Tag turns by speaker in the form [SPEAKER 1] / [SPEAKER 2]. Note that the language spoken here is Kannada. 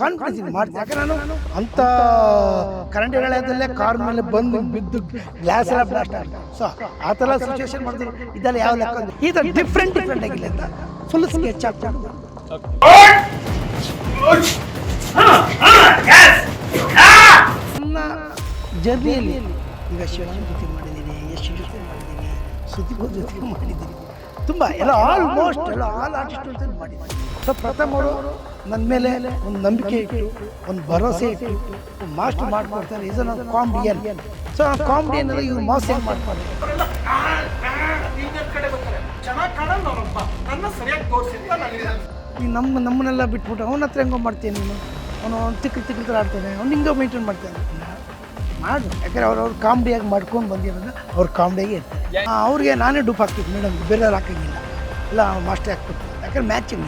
[SPEAKER 1] ಕಾನ್ಫಿಡೆನ್ಸ್ ಇದೆ ಮಾಡ್ತೀನಿ. ಯಾಕಂದ್ರೆ ನಾನು ಅಂಥ ಕರೆಂಟ್ಗಳಲ್ಲೇ ಕಾರ್ ಮೇಲೆ ಬಂದು ಬಿದ್ದು ಗ್ಲಾಸ್ ಎಲ್ಲ ಬ್ಲಾಸ್ಟ್ ಆಗಿದೆ. ಸೊ ಆ ಥರ ಸಿಚುವೇಶನ್ ಮಾಡಿದ್ರು ಇದೆಲ್ಲ ಯಾವ ಲೆಕ್ಕ ಈ ಥರ ಡಿಫ್ರೆಂಟ್ ಆಗಿಲ್ಲ ಅಂತ ಫುಲ್ ಸ್ಕೆಚ್ ಆಗ್ತದೆ. ನನ್ನ ಜರ್ನಿಯಲ್ಲಿ ಈಗ ಶಿವರಾಮ್ ಜೊತೆ ಮಾಡಿದ್ದೀನಿ, ಯಶ್ ಜೊತೆ ಮಾಡಿದ್ದೀನಿ, ಸುದೀಪ್ ಜೊತೆ ಮಾಡಿದ್ದೀನಿ, ತುಂಬ ಎಲ್ಲ ಆಲ್ಮೋಸ್ಟ್ ಎಲ್ಲ ಆಲ್ ಆರ್ಟಿಸ್ಟ್ ಜೊತೆ ಮಾಡಿದ್ದೀನಿ. ಸೊ ಪ್ರಥಮ್ ಅವರು ನನ್ನ ಮೇಲೆ ಒಂದು ನಂಬಿಕೆ ಇಟ್ಟು ಒಂದು ಭರವಸೆ ಇಟ್ಟು ಮಾಸ್ಟರ್ ಮಾಡ್ಕೊಡ್ತಾರೆ. ಈಸ್ ನಾನು ಕಾಮಿಡಿಯನ್. ಸೊ ಆ ಕಾಮಿಡಿಯನ್ ಎಲ್ಲ ಇವ್ರು ಮಾಸ್ ಹೆಂಗೆ ಮಾಡ್ತಾರೆ ಈಗ ನಮ್ಮನ್ನೆಲ್ಲ ಬಿಟ್ಬಿಟ್ಟು ಅವನ ಹತ್ರ ಹೆಂಗೋ ಮಾಡ್ತೀನಿ ನೀನು, ಅವನು ತಿಕ್ಕ ಥರ ಆಡ್ತಾನೆ, ಅವ್ನು ಹಿಂಗೆ ಮೇಂಟೈನ್ ಮಾಡ್ತಾನೆ ಮಾಡು. ಯಾಕಂದರೆ ಅವ್ರವ್ರು ಕಾಮಿಡಿಯಾಗಿ ಮಾಡ್ಕೊಂಡು ಬಂದಿರೋದು ಅವ್ರು ಕಾಮಿಡಿಯಾಗಿ ಇರ್ತಾರೆ. ಅವ್ರಿಗೆ ನಾನೇ ಡೂಪ್ ಹಾಕ್ತಿದ್ದೆ ಮೇಡಮ್, ಬೇರೆಯವ್ರು ಹಾಕೋಂಗಿಲ್ಲ, ಇಲ್ಲ ಮಾಸ್ಟರ್ ಹಾಕ್ಬಿಟ್ಟು, ಯಾಕಂದ್ರೆ ಮ್ಯಾಚಿಂಗ್